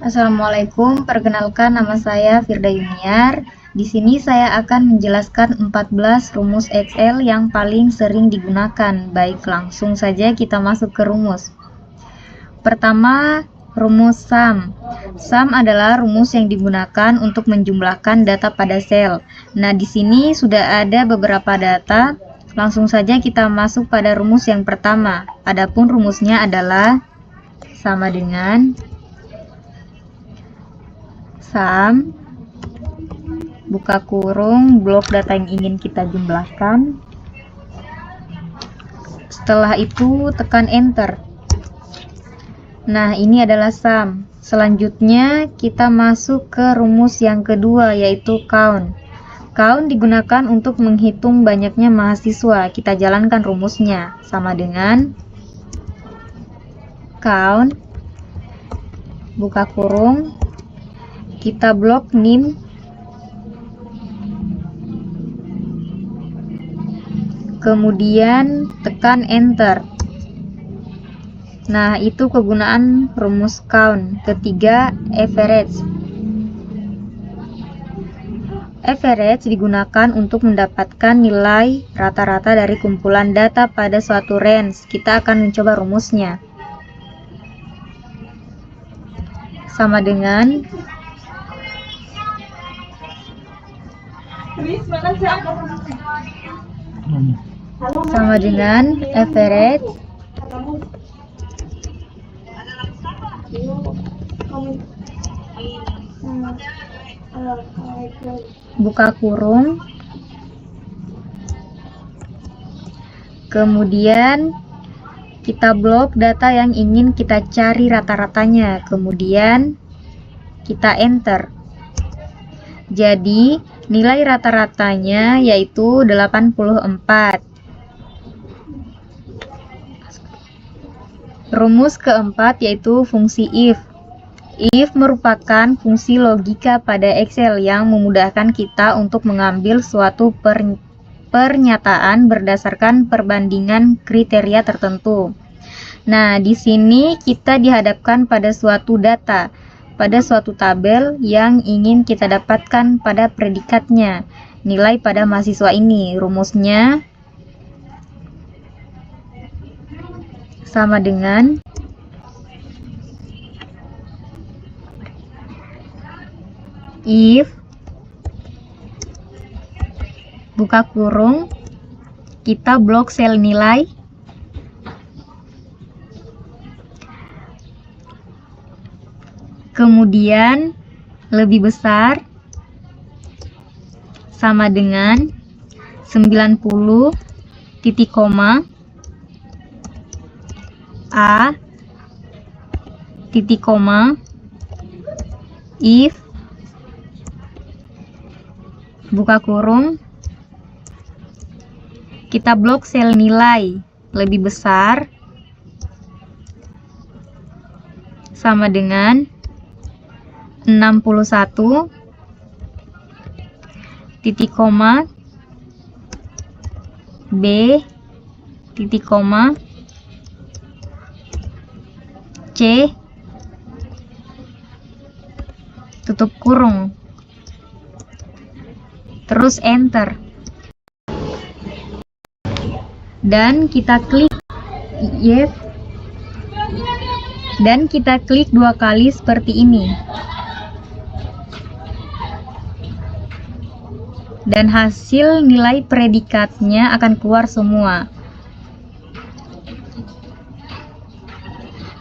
Assalamualaikum, perkenalkan nama saya Firda Yuniar. Di sini saya akan menjelaskan 14 rumus Excel yang paling sering digunakan. Baik, langsung saja kita masuk ke rumus. Pertama, rumus sum. Sum adalah rumus yang digunakan untuk menjumlahkan data pada sel. Nah, di sini sudah ada beberapa data. Langsung saja kita masuk pada rumus yang pertama. Adapun rumusnya adalah sama dengan sum buka kurung blok data yang ingin kita jumlahkan. Setelah itu tekan enter. Nah, ini adalah sum. Selanjutnya kita masuk ke rumus yang kedua, yaitu count. Count digunakan untuk menghitung banyaknya mahasiswa. Kita jalankan rumusnya sama dengan count buka kurung, kita blok NIM, kemudian tekan enter. Nah, itu kegunaan rumus count. Ketiga, average. Average digunakan untuk mendapatkan nilai rata-rata dari kumpulan data pada suatu range. Kita akan mencoba rumusnya. Sama dengan average buka kurung, kemudian kita blok data yang ingin kita cari rata-ratanya, kemudian kita enter. Jadi nilai rata-ratanya yaitu 84. Rumus keempat yaitu fungsi if. If merupakan fungsi logika pada Excel yang memudahkan kita untuk mengambil suatu pernyataan berdasarkan perbandingan kriteria tertentu. Nah, di sini kita dihadapkan pada suatu data, pada suatu tabel yang ingin kita dapatkan pada predikatnya, nilai pada mahasiswa ini. Rumusnya sama dengan if buka kurung, kita blok sel nilai, kemudian lebih besar sama dengan 90 titik koma A titik koma if buka kurung, kita blok sel nilai lebih besar sama dengan 61 titik koma B titik koma C tutup kurung, terus enter, dan kita klik yes, dan kita klik 2 kali seperti ini, dan hasil nilai predikatnya akan keluar semua.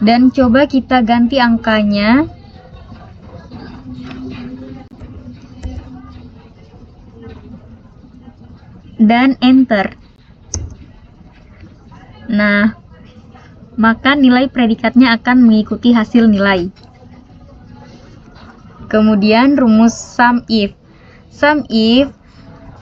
Dan coba kita ganti angkanya, dan enter. Nah, maka nilai predikatnya akan mengikuti hasil nilai. Kemudian rumus sum if. Sum if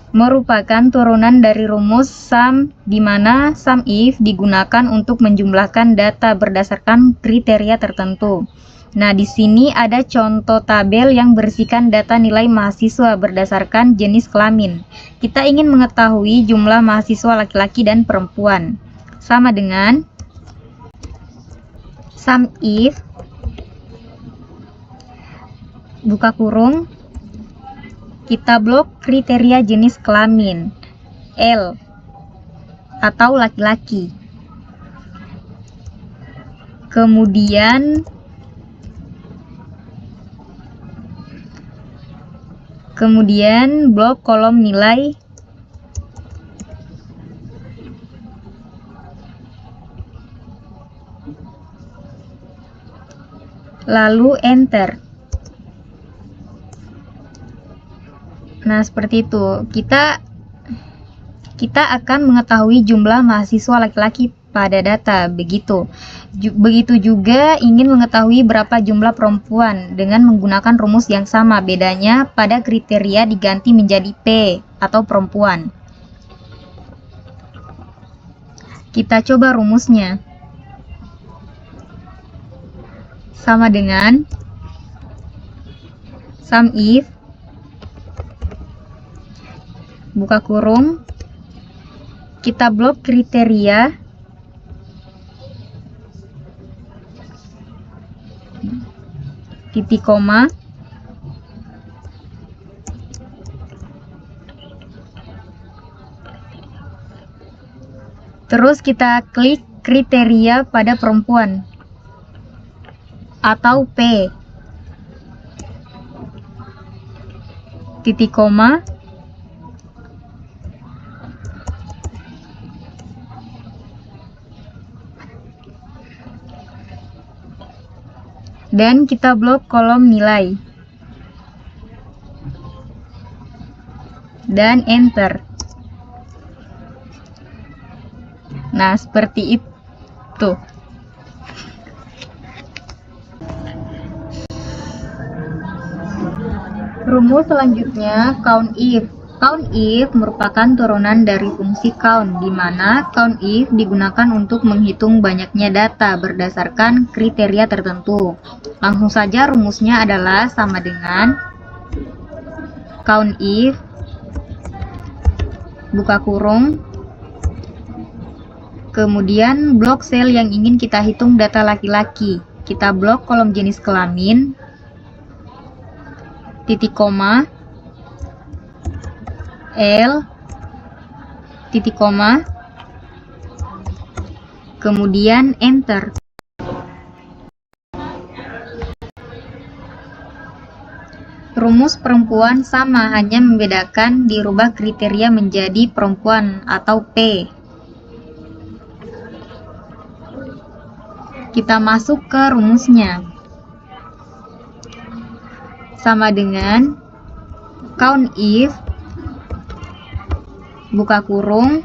merupakan turunan dari rumus sum, di mana sum if digunakan untuk menjumlahkan data berdasarkan kriteria tertentu. Nah, di sini ada contoh tabel yang berisikan data nilai mahasiswa berdasarkan jenis kelamin. Kita ingin mengetahui jumlah mahasiswa laki-laki dan perempuan. Sama dengan sum if buka kurung, kita blok kriteria jenis kelamin L atau laki-laki. Kemudian blok kolom nilai, lalu enter. Nah, seperti itu. Kita akan mengetahui jumlah mahasiswa laki-laki pada data. Begitu juga ingin mengetahui berapa jumlah perempuan dengan menggunakan rumus yang sama. Bedanya pada kriteria diganti menjadi P atau perempuan. Kita coba rumusnya. Sama dengan sum if, buka kurung, kita blok kriteria, titik koma, terus kita klik kriteria pada perempuan atau P, titik koma, dan kita blok kolom nilai dan enter. Nah, seperti itu. Rumus selanjutnya count if. Count if merupakan turunan dari fungsi count, di mana count if digunakan untuk menghitung banyaknya data berdasarkan kriteria tertentu. Langsung saja rumusnya adalah sama dengan count if, buka kurung, kemudian blok sel yang ingin kita hitung data laki-laki. Kita blok kolom jenis kelamin, titik koma, L, titik koma, kemudian enter. Rumus perempuan sama, hanya membedakan dirubah kriteria menjadi perempuan atau P. Kita masuk ke rumusnya. Sama dengan count if, buka kurung,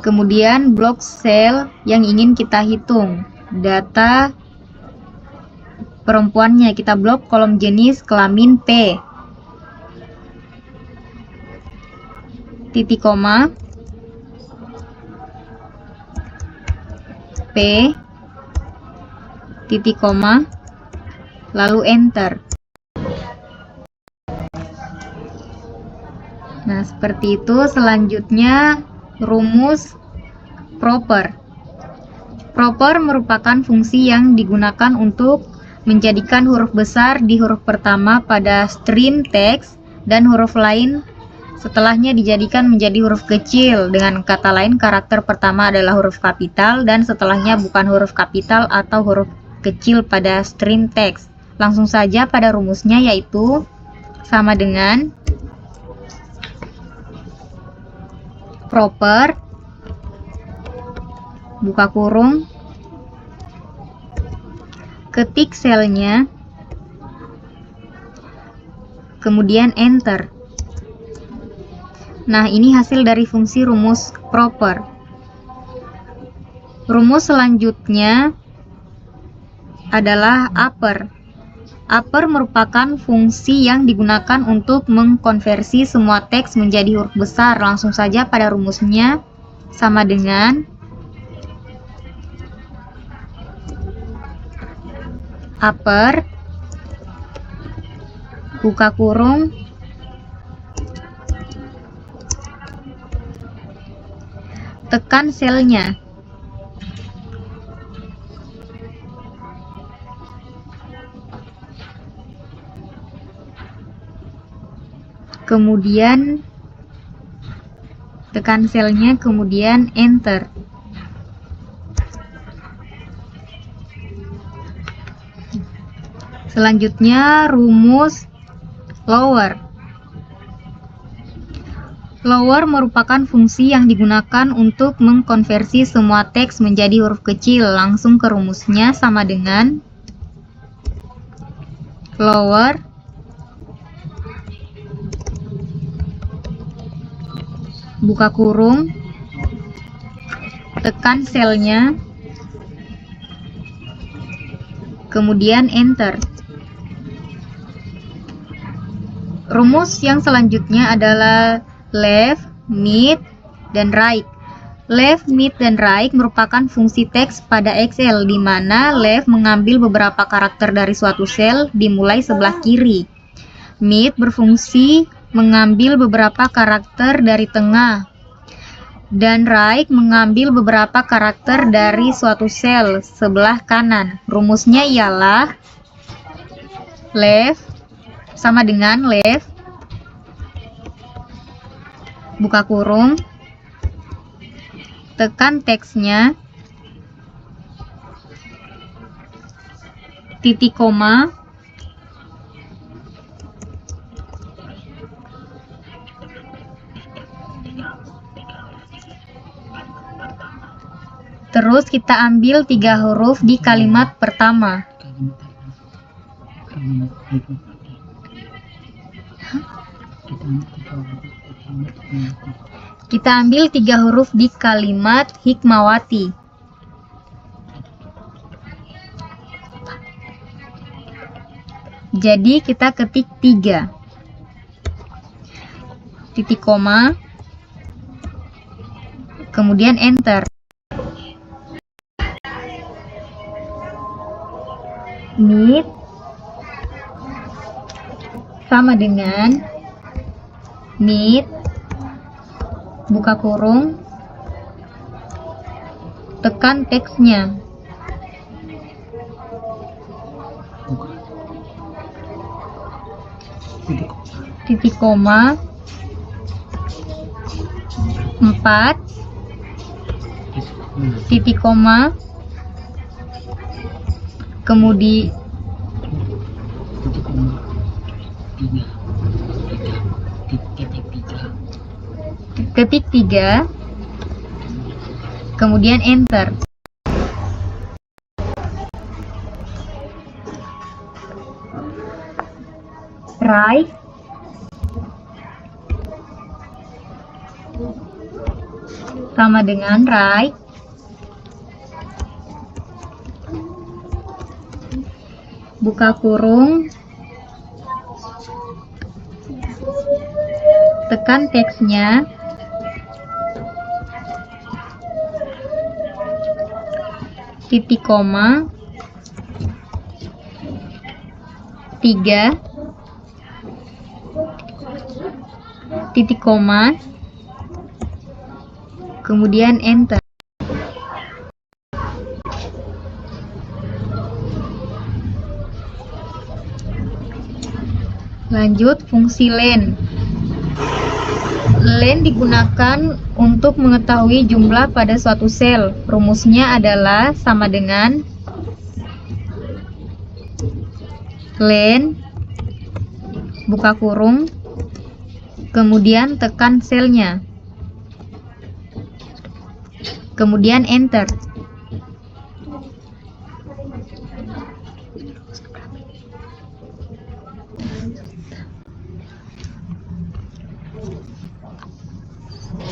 kemudian blok sel yang ingin kita hitung data perempuannya, kita blok kolom jenis kelamin P, titik koma, P, titik koma, lalu enter. Nah, seperti itu. Selanjutnya rumus proper. Proper merupakan fungsi yang digunakan untuk menjadikan huruf besar di huruf pertama pada string teks dan huruf lain setelahnya dijadikan menjadi huruf kecil. Dengan kata lain, karakter pertama adalah huruf kapital dan setelahnya bukan huruf kapital atau huruf kecil pada string teks. Langsung saja pada rumusnya, yaitu sama dengan proper, buka kurung, ketik selnya, kemudian enter. Nah, ini hasil dari fungsi rumus proper. Rumus selanjutnya adalah upper. Upper merupakan fungsi yang digunakan untuk mengkonversi semua teks menjadi huruf besar. Langsung saja pada rumusnya, sama dengan upper, buka kurung, tekan selnya, kemudian tekan selnya, kemudian enter. Selanjutnya rumus lower. Lower merupakan fungsi yang digunakan untuk mengkonversi semua teks menjadi huruf kecil. Langsung ke rumusnya, sama dengan lower buka kurung, tekan selnya, kemudian enter. Rumus yang selanjutnya adalah left, mid, dan right. Left, mid, dan right merupakan fungsi teks pada Excel, di mana left mengambil beberapa karakter dari suatu sel dimulai sebelah kiri. Mid berfungsi mengambil beberapa karakter dari tengah. Dan right mengambil beberapa karakter dari suatu sel sebelah kanan. Rumusnya ialah left sama dengan left buka kurung, tekan teksnya, titik koma, terus kita ambil 3 huruf di kalimat pertama. Kita ambil 3 huruf di kalimat Hikmawati. Jadi kita ketik 3. Titik koma, kemudian enter. Mid sama dengan mid buka kurung, tekan teksnya, titik koma, 4, titik koma, kemudian ketik 3, kemudian enter. Right sama dengan right buka kurung, tekan teksnya, titik koma, 3, titik koma, kemudian enter. Lanjut fungsi len. Len digunakan untuk mengetahui jumlah pada suatu sel. Rumusnya adalah sama dengan len buka kurung, kemudian tekan selnya, kemudian enter.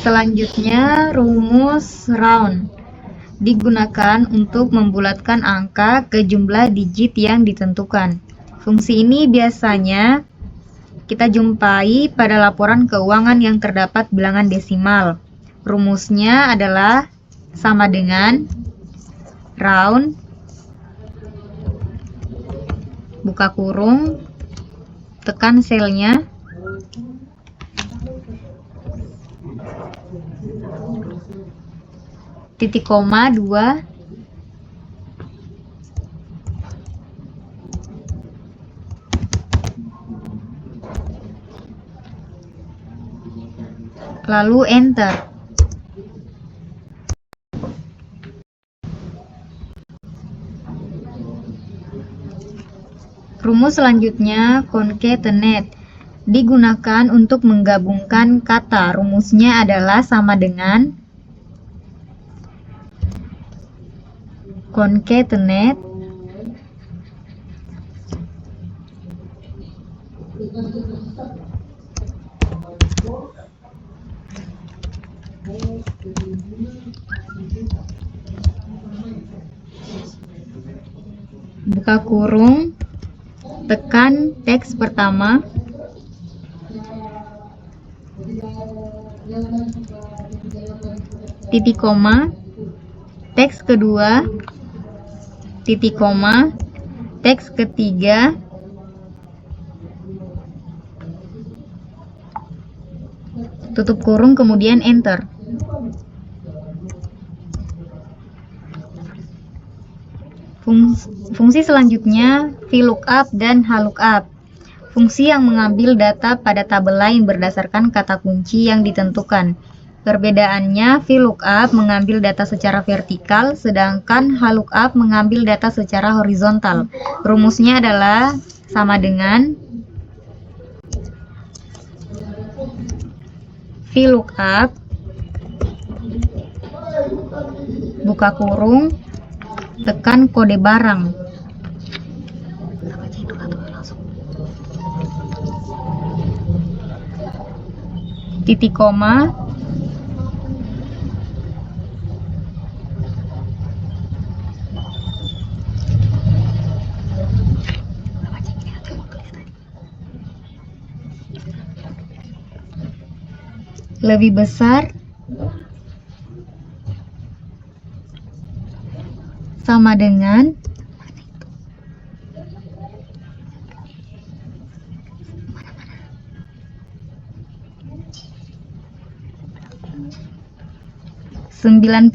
Selanjutnya, rumus round digunakan untuk membulatkan angka ke jumlah digit yang ditentukan. Fungsi ini biasanya kita jumpai pada laporan keuangan yang terdapat bilangan desimal. Rumusnya adalah sama dengan round buka kurung, tekan selnya, titik koma 2, lalu enter. Rumus selanjutnya concatenate digunakan untuk menggabungkan kata. Rumusnya adalah sama dengan concatenate buka kurung, tekan teks pertama, titik koma, teks kedua, titik koma, teks ketiga, tutup kurung, kemudian enter. Fungsi selanjutnya VLOOKUP dan HLOOKUP. Fungsi yang mengambil data pada tabel lain berdasarkan kata kunci yang ditentukan. Perbedaannya, VLOOKUP mengambil data secara vertikal, sedangkan HLOOKUP mengambil data secara horizontal. Rumusnya adalah sama dengan VLOOKUP buka kurung, tekan kode barang, titik koma, lebih besar sama dengan (90)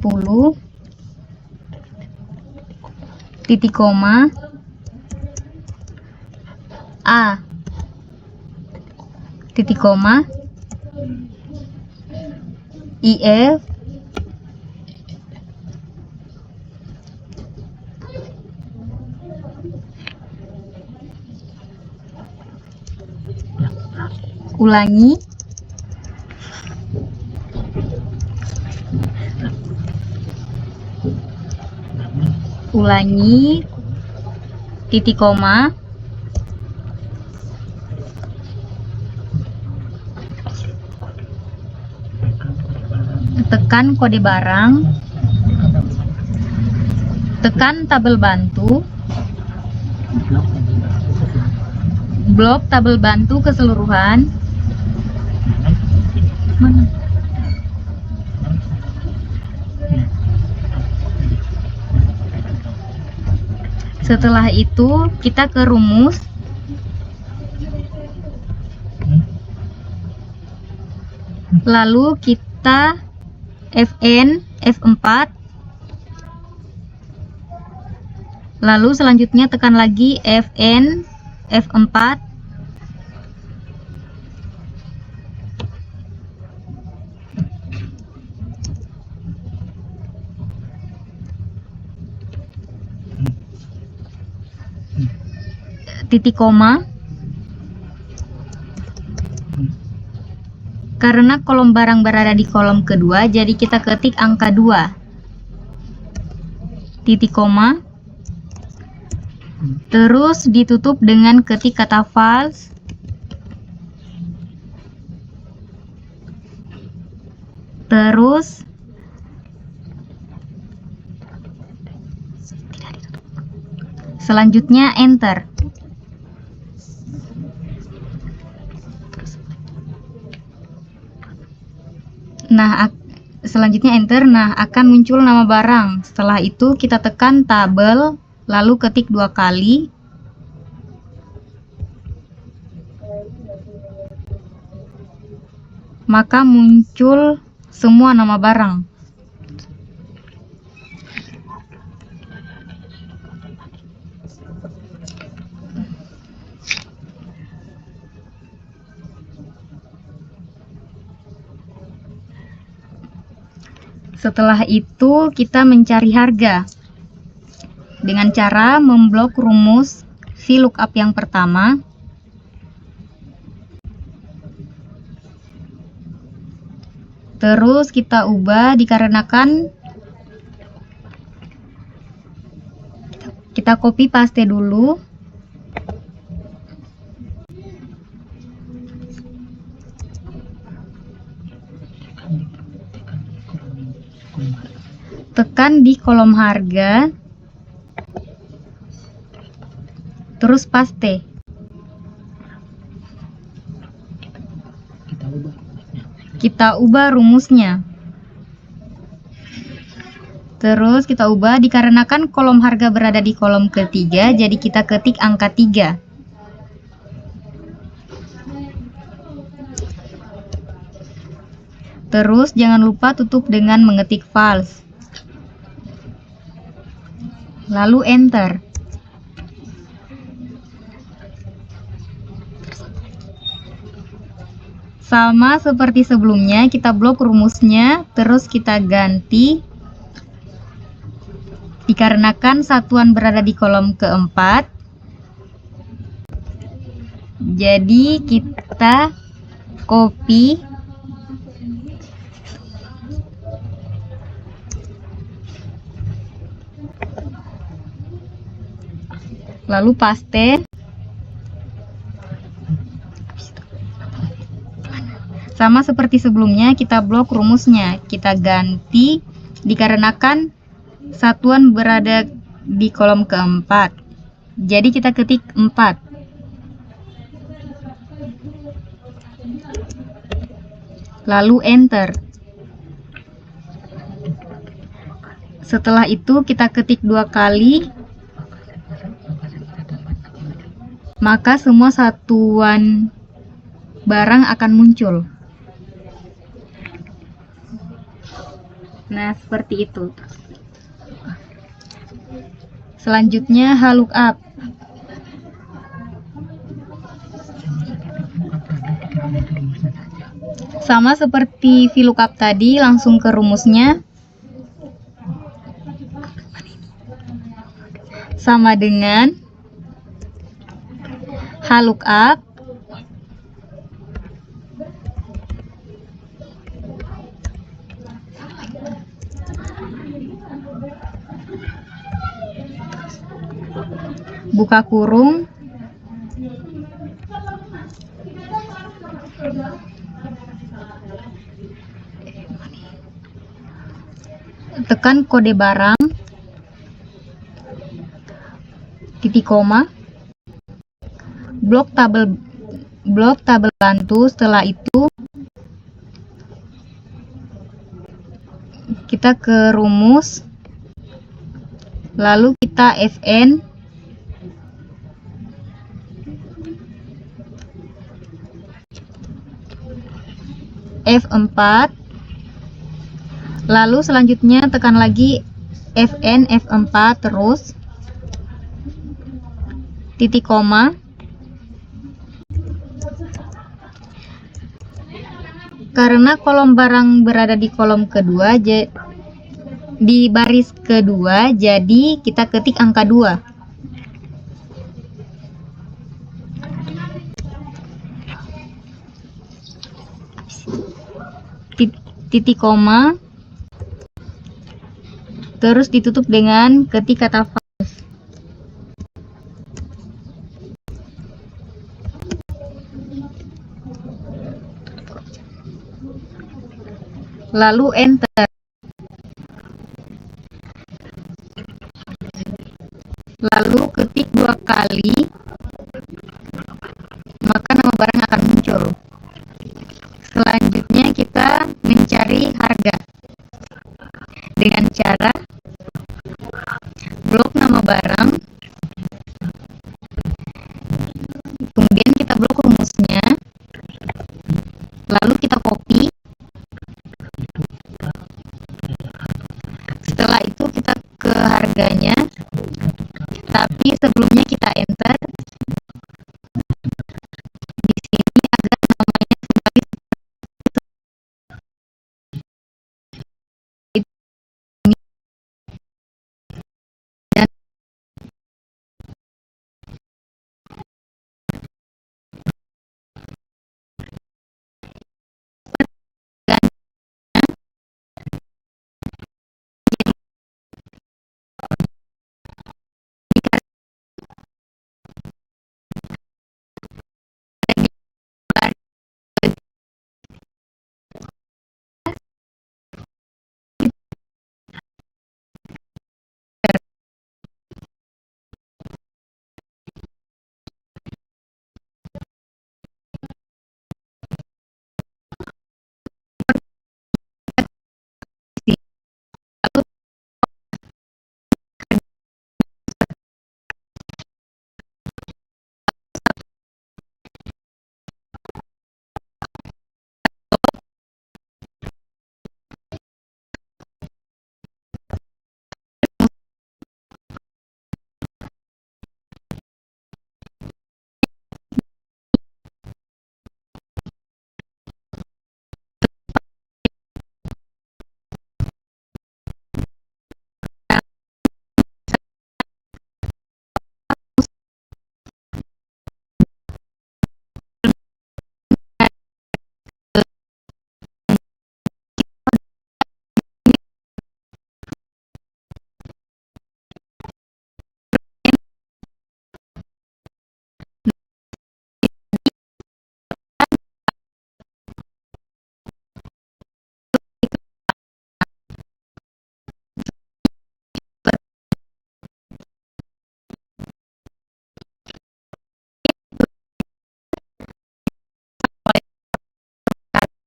titik koma A titik koma IF ulangi titik koma tekan kode barang, tekan tabel bantu, blok tabel bantu keseluruhan. Setelah itu kita ke rumus. Lalu kita Fn F4. Lalu selanjutnya tekan lagi Fn F4. Titik koma. Karena kolom barang berada di kolom kedua, jadi kita ketik angka 2. Titik koma. Terus ditutup dengan ketik kata files. Terus selanjutnya enter. Nah, selanjutnya enter. Nah, akan muncul nama barang. Setelah itu kita tekan tabel, lalu ketik 2 kali. Maka muncul semua nama barang. Setelah itu kita mencari harga dengan cara memblok rumus VLOOKUP yang pertama. Terus kita ubah dikarenakan kita copy paste dulu. Tekan di kolom harga, terus paste. Kita ubah rumusnya. Terus kita ubah dikarenakan kolom harga berada di kolom ketiga, jadi kita ketik angka 3. Terus jangan lupa tutup dengan mengetik false. Lalu enter. Sama seperti sebelumnya, kita blok rumusnya, terus kita ganti dikarenakan satuan berada di kolom keempat. Jadi kita copy lalu paste. Sama seperti sebelumnya, kita blok rumusnya, kita ganti dikarenakan satuan berada di kolom keempat, jadi kita ketik 4. Lalu enter. Setelah itu kita ketik 2 kali, maka semua satuan barang akan muncul. Nah, seperti itu. Selanjutnya VLOOKUP. Sama seperti VLOOKUP tadi, langsung ke rumusnya. Sama dengan VLOOKUP buka kurung, tekan kode barang, titik koma, blok tabel bantu. Setelah itu kita ke rumus, lalu kita fn F4, lalu selanjutnya tekan lagi Fn F4, terus titik koma, karena kolom barang berada di kolom kedua, di baris kedua, jadi kita ketik angka 2. Titik koma, terus ditutup dengan ketik kata false. Lalu enter. Lalu ketik 2 kali